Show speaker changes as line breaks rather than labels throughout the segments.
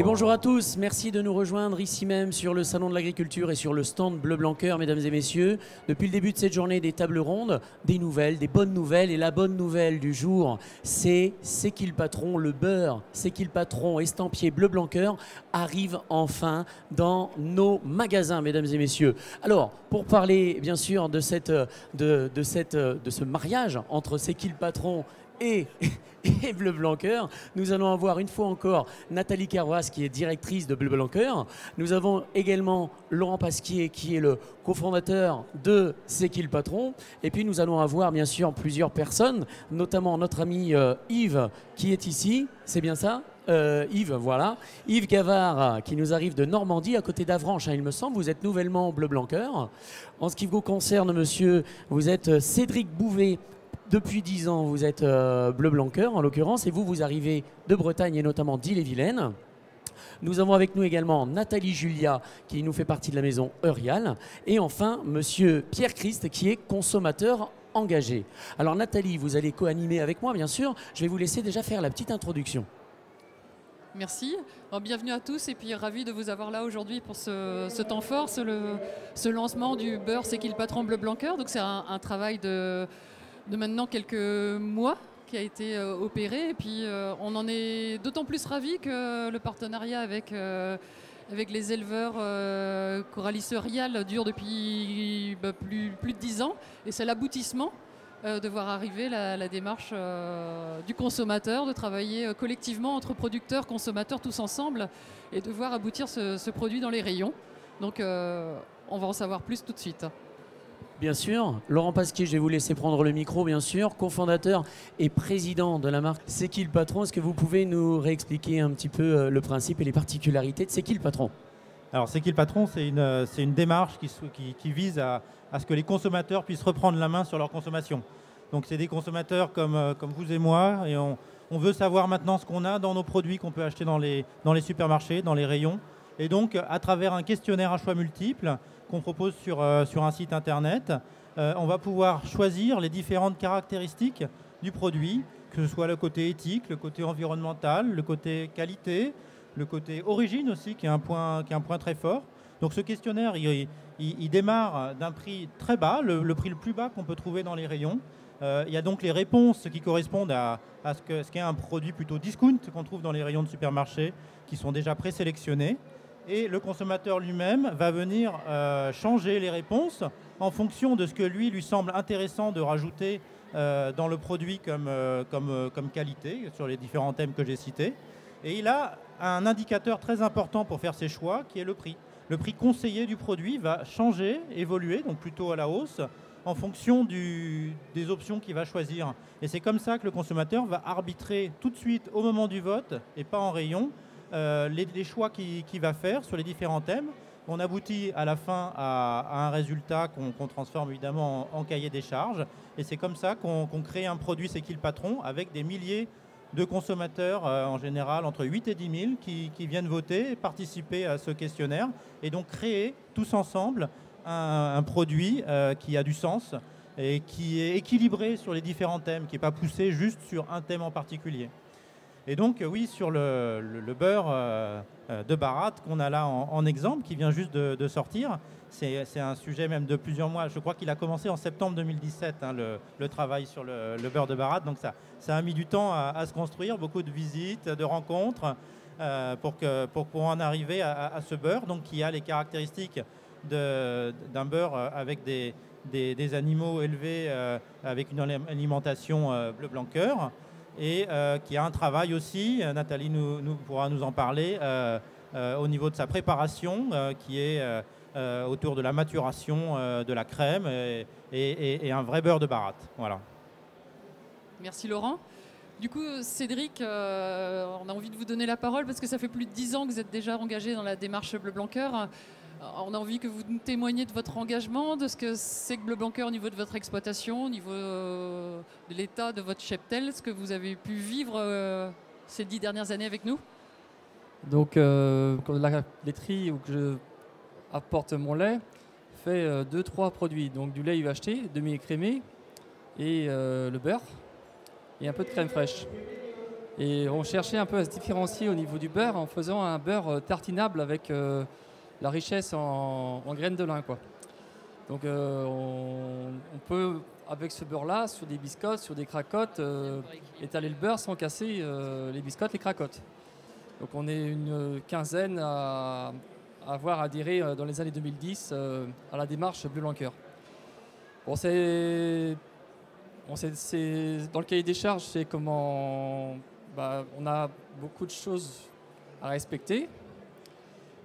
Et bonjour à tous, merci de nous rejoindre ici même sur le Salon de l'Agriculture et sur le stand Bleu Blanc Cœur, mesdames et messieurs. Depuis le début de cette journée des tables rondes, des nouvelles, des bonnes nouvelles. Et la bonne nouvelle du jour, c'est qui le patron, le beurre, c'est qui le patron estampillé Bleu Blanc Cœur arrive enfin dans nos magasins, mesdames et messieurs. Alors, pour parler bien sûr de ce mariage entre c'est qui le patron et Bleu Blanc Cœur, nous allons avoir une fois encore Nathalie Carroise qui est directrice de Bleu Blanc Cœur. Nous avons également Laurent Pasquier qui est le cofondateur de C'est qui le patron. Et puis nous allons avoir bien sûr plusieurs personnes, notamment notre ami Yves qui est ici, c'est bien ça Yves, voilà. Yves Gavard qui nous arrive de Normandie, à côté d'Avranches, hein, il me semble. Vous êtes nouvellement Bleu Blanc Cœur. En ce qui vous concerne, monsieur, vous êtes Cédric Bouvet. Depuis 10 ans, vous êtes Bleu Blanc Cœur, en l'occurrence, et vous arrivez de Bretagne et notamment d'Ille-et-Vilaine. Nous avons avec nous également Nathalie Julia, qui nous fait partie de la maison Eurial. Et enfin, monsieur Pierre Christ, qui est consommateur engagé. Alors Nathalie, vous allez co-animer avec moi, bien sûr. Je vais vous laisser déjà faire la petite introduction.
Merci. Bienvenue à tous et puis ravi de vous avoir là aujourd'hui pour ce temps fort, ce lancement du beurre C'est qui le patron Bleu Blanc Cœur. Donc c'est un travail de maintenant quelques mois qui a été opéré et puis on en est d'autant plus ravis que le partenariat avec les éleveurs Coralis Eurial dure depuis plus de 10 ans et c'est l'aboutissement de voir arriver la démarche du consommateur, de travailler collectivement entre producteurs, consommateurs tous ensemble et de voir aboutir ce produit dans les rayons. Donc on va en savoir plus tout de suite.
Bien sûr, Laurent Pasquier, je vais vous laisser prendre le micro, bien sûr, cofondateur et président de la marque C'est qui le patron. Est-ce que vous pouvez nous réexpliquer un petit peu le principe et les particularités de C'est qui le patron?
Alors, C'est qui le patron? C'est une démarche qui vise à ce que les consommateurs puissent reprendre la main sur leur consommation. Donc, c'est des consommateurs comme vous et moi, et on veut savoir maintenant ce qu'on a dans nos produits qu'on peut acheter dans les supermarchés, dans les rayons. Et donc, à travers un questionnaire à choix multiples qu'on propose sur un site internet, on va pouvoir choisir les différentes caractéristiques du produit, que ce soit le côté éthique, le côté environnemental, le côté qualité, le côté origine aussi, qui est un point très fort. Donc ce questionnaire, il démarre d'un prix très bas, le prix le plus bas qu'on peut trouver dans les rayons. Il y a donc les réponses qui correspondent à ce qu'est un produit plutôt discount qu'on trouve dans les rayons de supermarché, qui sont déjà présélectionnés. Et le consommateur lui-même va venir changer les réponses en fonction de ce que lui semble intéressant de rajouter dans le produit comme qualité sur les différents thèmes que j'ai cités. Et il a un indicateur très important pour faire ses choix qui est le prix. Le prix conseillé du produit va changer, évoluer, donc plutôt à la hausse, en fonction des options qu'il va choisir. Et c'est comme ça que le consommateur va arbitrer tout de suite au moment du vote et pas en rayon les choix qu'il va faire sur les différents thèmes. On aboutit à la fin à un résultat qu'on transforme évidemment en cahier des charges. Et c'est comme ça qu'on crée un produit C'est qui le patron avec des milliers de consommateurs, en général entre 8 et 10 000, qui viennent voter et participer à ce questionnaire. Et donc créer tous ensemble un produit qui a du sens et qui est équilibré sur les différents thèmes, qui n'est pas poussé juste sur un thème en particulier. Et donc oui, sur le beurre de Baratte qu'on a là en exemple, qui vient juste de sortir, c'est un sujet même de plusieurs mois. Je crois qu'il a commencé en septembre 2017, hein, le travail sur le beurre de Baratte. Donc ça a mis du temps à se construire, beaucoup de visites, de rencontres, pour en arriver à ce beurre, donc, qui a les caractéristiques d'un beurre avec des animaux élevés avec une alimentation bleu blanc cœur. Et qui a un travail aussi, Nathalie pourra nous en parler, au niveau de sa préparation, qui est autour de la maturation de la crème et un vrai beurre de Baratte. Voilà.
Merci Laurent. Du coup, Cédric, on a envie de vous donner la parole parce que ça fait plus de 10 ans que vous êtes déjà engagé dans la démarche Bleu Blanc Cœur. On a envie que vous nous témoigniez de votre engagement, de ce que c'est que Bleu Blanc Cœur au niveau de votre exploitation, au niveau de l'état de votre cheptel, ce que vous avez pu vivre ces 10 dernières années avec nous.
Donc, la laiterie où je apporte mon lait fait 2-3 produits. Donc, du lait UHT, demi-écrémé, et le beurre, et un peu de crème fraîche. Et on cherchait un peu à se différencier au niveau du beurre en faisant un beurre tartinable avec la richesse en graines de lin, quoi. Donc on peut, avec ce beurre-là, sur des biscottes, sur des cracottes, étaler le beurre sans casser les biscottes, les cracottes. Donc on est une quinzaine à avoir adhéré dans les années 2010 à la démarche Bleu Blanc Cœur. Bon, dans le cahier des charges, c'est comment on a beaucoup de choses à respecter.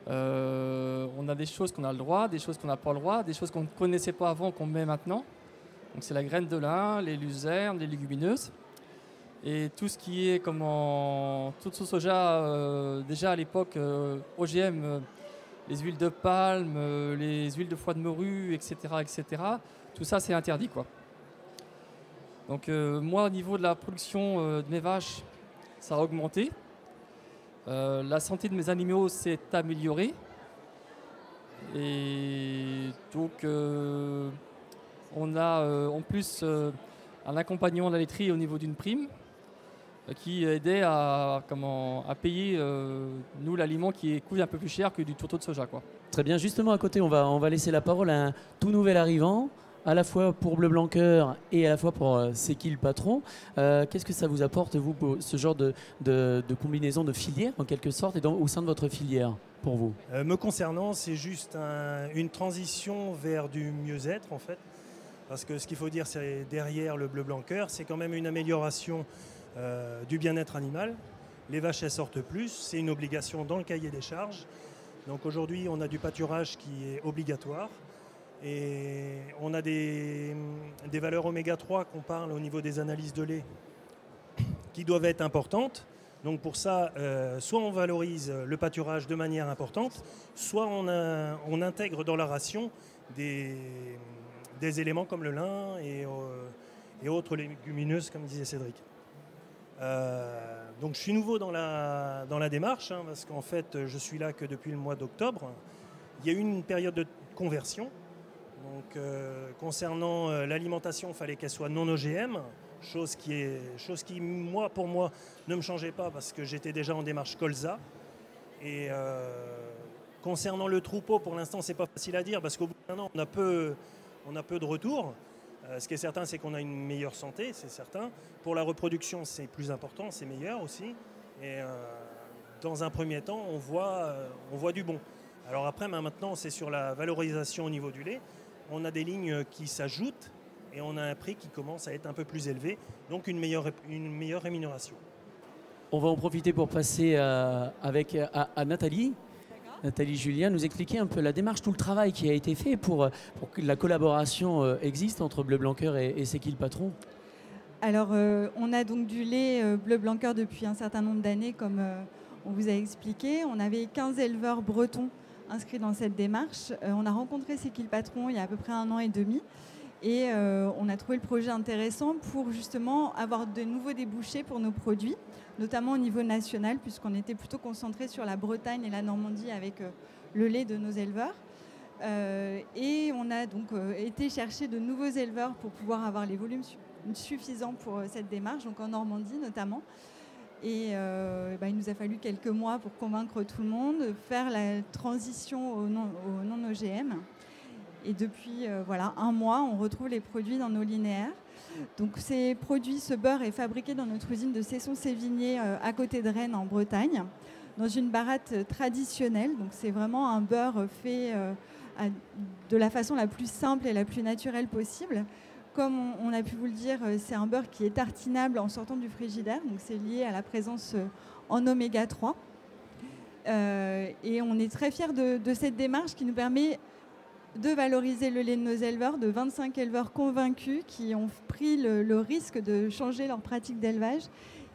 On a des choses qu'on a le droit, des choses qu'on n'a pas le droit, des choses qu'on ne connaissait pas avant qu'on met maintenant. Donc c'est la graine de lin, les luzernes, les légumineuses. Et tout ce qui est toute sauce soja, déjà à l'époque, OGM, les huiles de palme, les huiles de foie de morue, etc., etc. Tout ça, c'est interdit, quoi. Donc moi, au niveau de la production de mes vaches, ça a augmenté. La santé de mes animaux s'est améliorée. Et donc, on a en plus un accompagnement de la laiterie au niveau d'une prime qui aidait à payer, nous, l'aliment qui coûte un peu plus cher que du tourteau de soja, quoi.
Très bien, justement à côté, on va laisser la parole à un tout nouvel arrivant, à la fois pour Bleu Blanc Cœur et à la fois pour C'est qui le patron. Qu'est-ce que ça vous apporte, vous, ce genre de combinaison de filières, en quelque sorte, et au sein de votre filière, pour vous?
Me concernant, c'est juste une transition vers du mieux-être, en fait. Parce que ce qu'il faut dire, c'est derrière le Bleu Blanc Cœur, c'est quand même une amélioration du bien-être animal. Les vaches, elles sortent plus, c'est une obligation dans le cahier des charges. Donc aujourd'hui, on a du pâturage qui est obligatoire. Et on a des valeurs oméga 3 qu'on parle au niveau des analyses de lait qui doivent être importantes. Donc pour ça, soit on valorise le pâturage de manière importante, soit on intègre dans la ration des éléments comme le lin et autres légumineuses, comme disait Cédric. Donc je suis nouveau dans la démarche, parce qu'en fait je suis là que depuis le mois d'octobre. Il y a eu une période de conversion. Donc, concernant l'alimentation, il fallait qu'elle soit non OGM, chose qui, pour moi, ne me changeait pas parce que j'étais déjà en démarche colza. Et concernant le troupeau, pour l'instant, c'est pas facile à dire parce qu'au bout d'un an, on a peu de retours. Ce qui est certain, c'est qu'on a une meilleure santé, c'est certain. Pour la reproduction, c'est plus important, c'est meilleur aussi. Et dans un premier temps, on voit du bon. Alors après, maintenant, c'est sur la valorisation au niveau du lait. On a des lignes qui s'ajoutent et on a un prix qui commence à être un peu plus élevé, donc une meilleure rémunération.
On va en profiter pour passer à Nathalie. Nathalie Julien, nous expliquer un peu la démarche, tout le travail qui a été fait pour que la collaboration existe entre Bleu Blanc Cœur et C'est qui le patron?
Alors, on a donc du lait Bleu Blanc Cœur depuis un certain nombre d'années, comme on vous a expliqué. On avait 15 éleveurs bretons inscrits dans cette démarche. On a rencontré C'est qui le patron il y a à peu près 1 an et demi. Et on a trouvé le projet intéressant pour justement avoir de nouveaux débouchés pour nos produits, notamment au niveau national, puisqu'on était plutôt concentré sur la Bretagne et la Normandie avec le lait de nos éleveurs. Et on a donc été chercher de nouveaux éleveurs pour pouvoir avoir les volumes suffisants pour cette démarche, donc en Normandie notamment. Et il nous a fallu quelques mois pour convaincre tout le monde, faire la transition au non-OGM. Et depuis 1 mois, on retrouve les produits dans nos linéaires. Donc ces produits, ce beurre est fabriqué dans notre usine de Cesson-Sévigné à côté de Rennes en Bretagne, dans une baratte traditionnelle. Donc c'est vraiment un beurre fait de la façon la plus simple et la plus naturelle possible. Comme on a pu vous le dire, c'est un beurre qui est tartinable en sortant du frigidaire, donc c'est lié à la présence en oméga 3. Et on est très fiers de cette démarche qui nous permet de valoriser le lait de nos éleveurs, de 25 éleveurs convaincus qui ont pris le risque de changer leur pratique d'élevage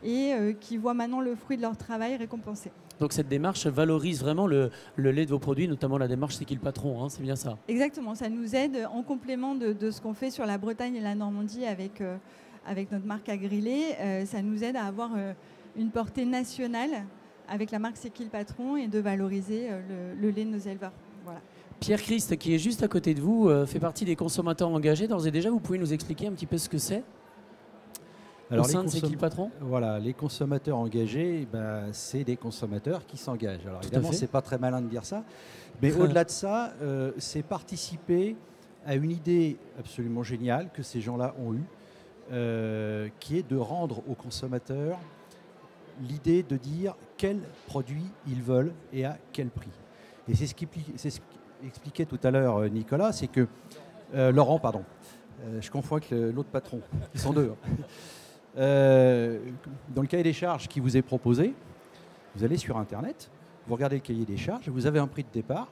et qui voient maintenant le fruit de leur travail récompensé.
Donc cette démarche valorise vraiment le lait de vos produits, notamment la démarche C'est qui le patron, c'est bien ça?
Exactement, ça nous aide en complément de ce qu'on fait sur la Bretagne et la Normandie avec notre marque Agrilé. Ça nous aide à avoir une portée nationale avec la marque C'est qui le patron et de valoriser le lait de nos éleveurs. Voilà.
Pierre Christ, qui est juste à côté de vous, fait partie des consommateurs engagés. D'ores et déjà, vous pouvez nous expliquer un petit peu ce que c'est? Au sein de C'est qui le patron?
Voilà, les consommateurs engagés, c'est des consommateurs qui s'engagent. Alors évidemment, c'est pas très malin de dire ça, mais au-delà de ça, c'est participer à une idée absolument géniale que ces gens-là ont eue, qui est de rendre aux consommateurs l'idée de dire quels produits ils veulent et à quel prix. Et c'est ce qu'expliquait tout à l'heure Nicolas, c'est que Laurent, pardon, je confonds avec l'autre patron, ils sont deux. Dans le cahier des charges qui vous est proposé, vous allez sur Internet, vous regardez le cahier des charges, vous avez un prix de départ,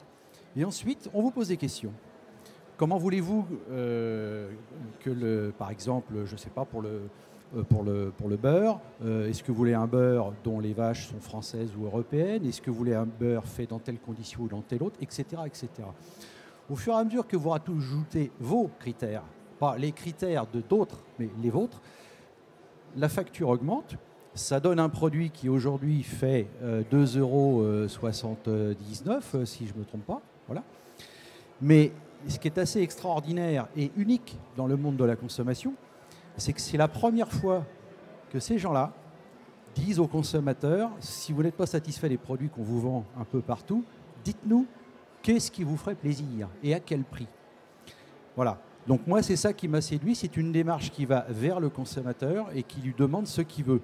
et ensuite on vous pose des questions. Comment voulez-vous par exemple, je ne sais pas, pour le beurre, est-ce que vous voulez un beurre dont les vaches sont françaises ou européennes? Est-ce que vous voulez un beurre fait dans telle condition ou dans telle autre, etc., etc. Au fur et à mesure que vous rajoutez vos critères, pas les critères de d'autres, mais les vôtres, la facture augmente. Ça donne un produit qui aujourd'hui fait 2,79 €, si je ne me trompe pas. Voilà. Mais ce qui est assez extraordinaire et unique dans le monde de la consommation, c'est que c'est la première fois que ces gens-là disent aux consommateurs, si vous n'êtes pas satisfait des produits qu'on vous vend un peu partout, dites-nous qu'est-ce qui vous ferait plaisir et à quel prix. Voilà. Donc moi, c'est ça qui m'a séduit. C'est une démarche qui va vers le consommateur et qui lui demande ce qu'il veut.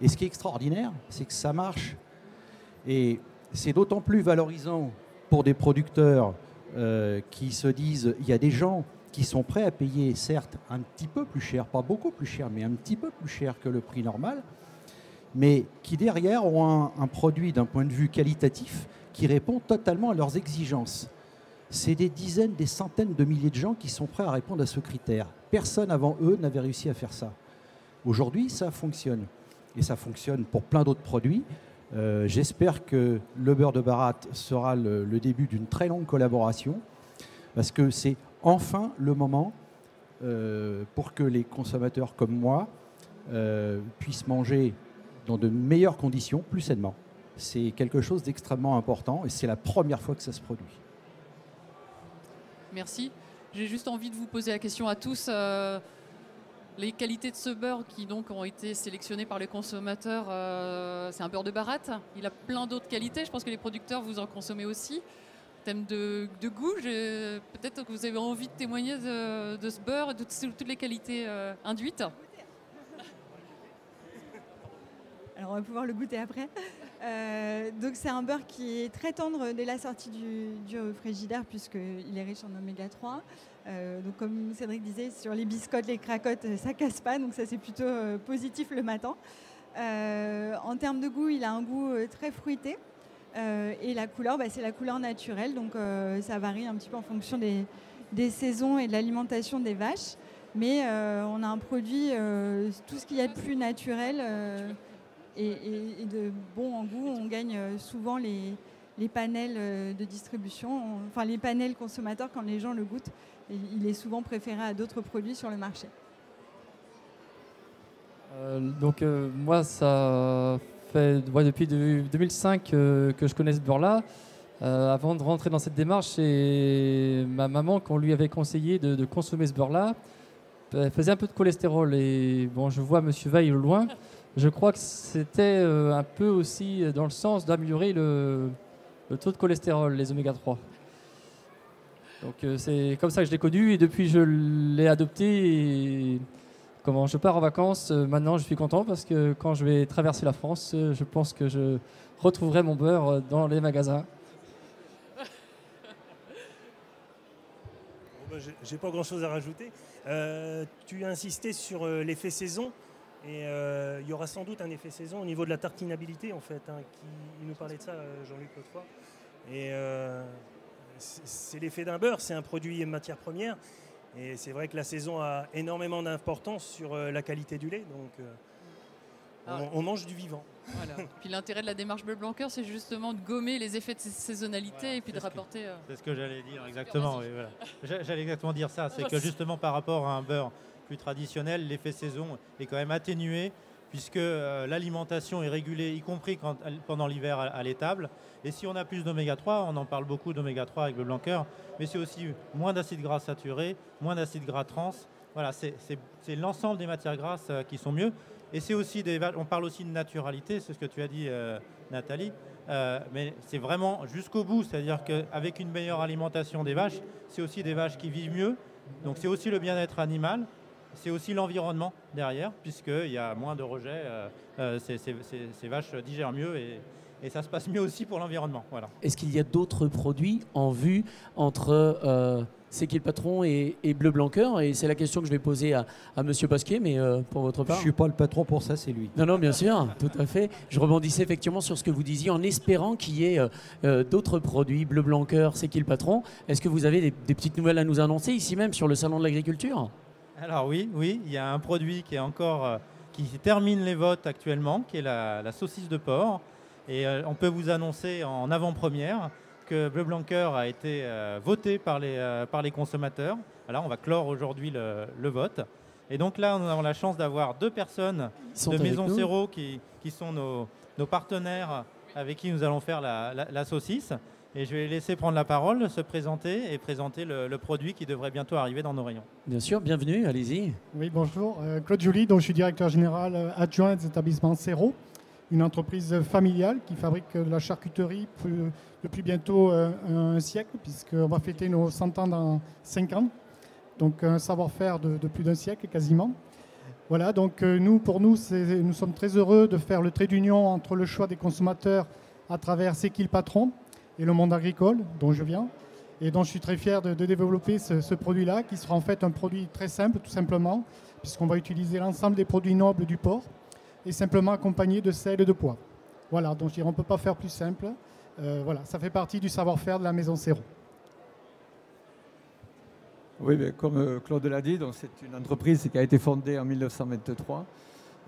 Et ce qui est extraordinaire, c'est que ça marche. Et c'est d'autant plus valorisant pour des producteurs qui se disent, il y a des gens qui sont prêts à payer, certes, un petit peu plus cher, pas beaucoup plus cher, mais un petit peu plus cher que le prix normal, mais qui derrière ont un produit d'un point de vue qualitatif qui répond totalement à leurs exigences. C'est des dizaines, des centaines de milliers de gens qui sont prêts à répondre à ce critère. Personne avant eux n'avait réussi à faire ça. Aujourd'hui, ça fonctionne. Et ça fonctionne pour plein d'autres produits. J'espère que le beurre de Baratte sera le début d'une très longue collaboration, parce que c'est enfin le moment pour que les consommateurs comme moi puissent manger dans de meilleures conditions, plus sainement. C'est quelque chose d'extrêmement important et c'est la première fois que ça se produit.
Merci. J'ai juste envie de vous poser la question à tous. Les qualités de ce beurre qui donc ont été sélectionnées par les consommateurs, c'est un beurre de Baratte. Il a plein d'autres qualités. Je pense que les producteurs, vous en consommez aussi. En termes de goût, peut-être que vous avez envie de témoigner de ce beurre et de toutes les qualités induites.
Alors on va pouvoir le goûter après. Donc c'est un beurre qui est très tendre dès la sortie du frigidaire puisqu'il est riche en oméga 3. Donc comme Cédric disait, sur les biscottes, les cracottes, ça casse pas, donc ça c'est plutôt positif le matin. En termes de goût, il a un goût très fruité. Et la couleur, c'est la couleur naturelle, donc ça varie un petit peu en fonction des saisons et de l'alimentation des vaches. Mais on a un produit, tout ce qu'il y a de plus naturel et de bon en goût. On gagne souvent les panels de distribution, enfin les panels consommateurs quand les gens le goûtent. Il est souvent préféré à d'autres produits sur le marché.
Moi, ça fait depuis 2005 que je connais ce beurre-là. Avant de rentrer dans cette démarche, c'est ma maman qu'on lui avait conseillé de consommer ce beurre-là. Elle faisait un peu de cholestérol et bon, je vois Monsieur Veil au loin. Je crois que c'était un peu aussi dans le sens d'améliorer le taux de cholestérol, les oméga 3. Donc c'est comme ça que je l'ai connu et depuis je l'ai adopté. Et comment je pars en vacances, maintenant je suis content parce que quand je vais traverser la France, je pense que je retrouverai mon beurre dans les magasins.
J'ai pas grand-chose à rajouter. Tu as insisté sur l'effet saison et il y aura sans doute un effet saison au niveau de la tartinabilité en fait. Il nous parlait de ça, Jean-Luc, l'autre fois. Et c'est l'effet d'un beurre, c'est un produit matière première. Et c'est vrai que la saison a énormément d'importance sur la qualité du lait. Donc on mange du vivant.
Voilà. Puis l'intérêt de la démarche Bleu Blanc Cœur, c'est justement de gommer les effets de saisonnalité, voilà, et puis de rapporter...
C'est ce que j'allais dire, exactement. Oui, voilà. J'allais exactement dire ça. C'est que justement par rapport à un beurre plus traditionnel, l'effet saison est quand même atténué puisque l'alimentation est régulée, y compris pendant l'hiver à l'étable. Et si on a plus d'oméga 3, on en parle beaucoup d'oméga 3 avec le Bleu Blanc Cœur, mais c'est aussi moins d'acides gras saturés, moins d'acides gras trans, Voilà, c'est l'ensemble des matières grasses qui sont mieux. Et c'est aussi on parle aussi de naturalité, c'est ce que tu as dit, Nathalie. Mais c'est vraiment jusqu'au bout, c'est-à-dire qu'avec une meilleure alimentation des vaches, c'est aussi des vaches qui vivent mieux. Donc c'est aussi le bien-être animal, c'est aussi l'environnement derrière, puisqu'il y a moins de rejets, ces vaches digèrent mieux et ça se passe mieux aussi pour l'environnement. Voilà.
Est-ce qu'il y a d'autres produits en vue entre C'est qui le patron et Bleu Blanc Cœur? Et c'est la question que je vais poser à Monsieur Pasquier, mais pour votre part.
Je ne suis pas le patron pour ça, c'est lui.
Non, non, bien sûr, tout à fait. Je rebondissais effectivement sur ce que vous disiez en espérant qu'il y ait d'autres produits. Bleu Blanc Cœur, c'est qui le patron? Est-ce que vous avez des petites nouvelles à nous annoncer ici même sur le Salon de l'Agriculture?
Alors oui, il y a un produit qui est encore qui termine les votes actuellement, qui est la saucisse de porc. Et on peut vous annoncer en avant-première que Bleu Blanc Cœur a été voté par les consommateurs. Voilà, on va clore aujourd'hui le vote. Et donc là, nous avons la chance d'avoir 2 personnes de Maison Serrault qui sont nos partenaires avec qui nous allons faire la saucisse. Et je vais les laisser prendre la parole, se présenter et présenter le produit qui devrait bientôt arriver dans nos rayons.
Bien sûr, bienvenue, allez-y.
Oui, bonjour. Claude Joly, donc je suis directeur général adjoint des établissements Serrault, une entreprise familiale qui fabrique de la charcuterie depuis bientôt un siècle, puisqu'on va fêter nos 100 ans dans 5 ans. Donc un savoir-faire de plus d'un siècle quasiment. Voilà, donc pour nous, nous sommes très heureux de faire le trait d'union entre le choix des consommateurs à travers C'est qui le patron et le monde agricole, dont je viens, et dont je suis très fier de développer ce produit-là, qui sera en fait un produit très simple, tout simplement, puisqu'on va utiliser l'ensemble des produits nobles du porc, et simplement accompagné de sel et de poivre. Voilà, donc je dirais, on ne peut pas faire plus simple. Voilà, ça fait partie du savoir-faire de la Maison Serrault.
Oui, mais comme Claude l'a dit, c'est une entreprise qui a été fondée en 1923.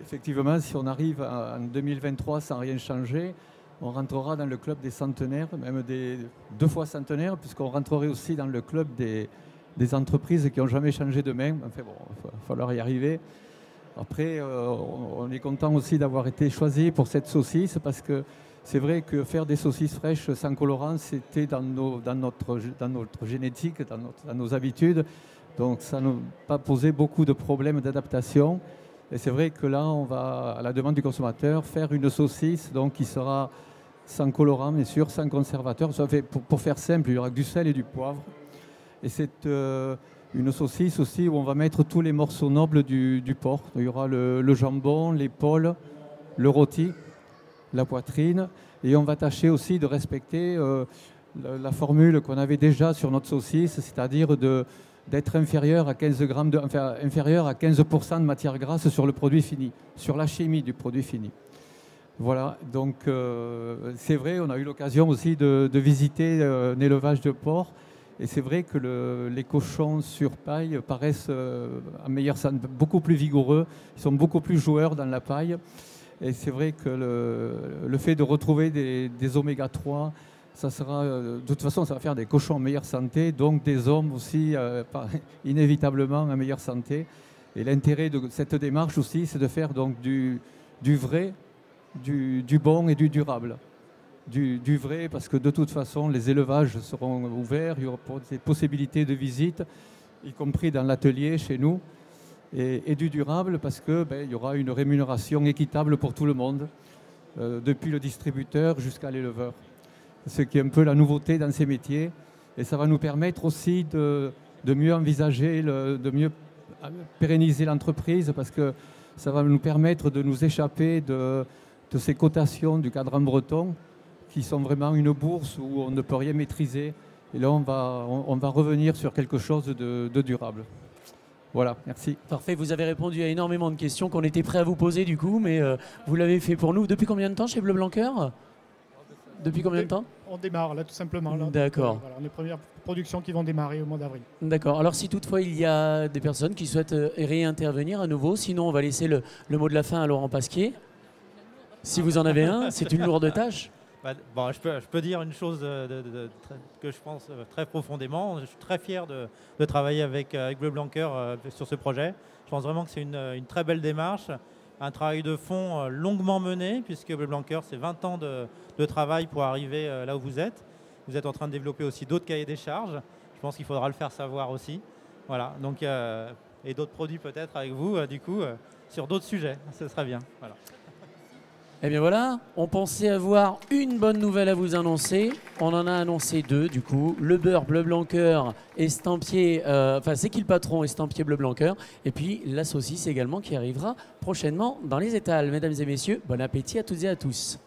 Effectivement, si on arrive en 2023 sans rien changer, on rentrera dans le club des centenaires, même des 2 fois centenaires, puisqu'on rentrerait aussi dans le club des entreprises qui n'ont jamais changé de main. Enfin bon, il va falloir y arriver. Après, on est content aussi d'avoir été choisi pour cette saucisse, parce que c'est vrai que faire des saucisses fraîches sans colorant, c'était dans notre génétique, dans nos habitudes. Donc ça n'a pas posé beaucoup de problèmes d'adaptation. Et c'est vrai que là, on va, à la demande du consommateur, faire une saucisse qui sera sans colorant, bien sûr, sans conservateur. Pour faire simple, il y aura du sel et du poivre. Et c'est une saucisse aussi où on va mettre tous les morceaux nobles du porc. Il y aura le jambon, l'épaule, le rôti, la poitrine. Et on va tâcher aussi de respecter la formule qu'on avait déjà sur notre saucisse, c'est-à-dire d'être inférieur à 15% de matière grasse sur le produit fini, sur la chimie du produit fini. Voilà, donc c'est vrai, on a eu l'occasion aussi de visiter un élevage de porc, et c'est vrai que les cochons sur paille paraissent beaucoup plus vigoureux, ils sont beaucoup plus joueurs dans la paille, et c'est vrai que le fait de retrouver des oméga 3, ça sera, de toute façon, ça va faire des cochons en meilleure santé, donc des hommes aussi, inévitablement en meilleure santé. Et l'intérêt de cette démarche aussi, c'est de faire donc du vrai, du bon et du durable. Du vrai, parce que de toute façon, les élevages seront ouverts, il y aura des possibilités de visite, y compris dans l'atelier chez nous, et du durable, parce qu'il y aura une rémunération équitable pour tout le monde, depuis le distributeur jusqu'à l'éleveur. Ce qui est un peu la nouveauté dans ces métiers. Et ça va nous permettre aussi de mieux envisager, de mieux pérenniser l'entreprise, parce que ça va nous permettre de nous échapper de ces cotations du cadran breton, qui sont vraiment une bourse où on ne peut rien maîtriser. Et là, on va revenir sur quelque chose de durable. Voilà, merci.
Parfait, vous avez répondu à énormément de questions qu'on était prêts à vous poser du coup, mais vous l'avez fait pour nous. Depuis combien de temps chez Bleu Blanc Cœur ? Depuis combien de temps ?
On démarre là tout simplement.
D'accord.
Voilà, les premières productions qui vont démarrer au mois d'avril.
D'accord. Alors si toutefois il y a des personnes qui souhaitent réintervenir à nouveau, sinon on va laisser le mot de la fin à Laurent Pasquier. Si vous en avez un, c'est une lourde tâche.
Bon, je peux dire une chose que je pense très profondément. Je suis très fier de travailler avec Bleu Blanc Cœur sur ce projet. Je pense vraiment que c'est une très belle démarche. Un travail de fond longuement mené, puisque Bleu Blanc Cœur, c'est 20 ans de travail pour arriver là où vous êtes. Vous êtes en train de développer aussi d'autres cahiers des charges. Je pense qu'il faudra le faire savoir aussi. Voilà, donc et d'autres produits peut-être avec vous, du coup, sur d'autres sujets. Ce serait bien. Voilà.
Eh bien voilà, on pensait avoir une bonne nouvelle à vous annoncer. On en a annoncé 2 du coup. Le beurre bleu blanc cœur, estampillé, c'est qui le patron, estampillé bleu blanc cœur. Et puis la saucisse également qui arrivera prochainement dans les étals. Mesdames et messieurs, bon appétit à toutes et à tous.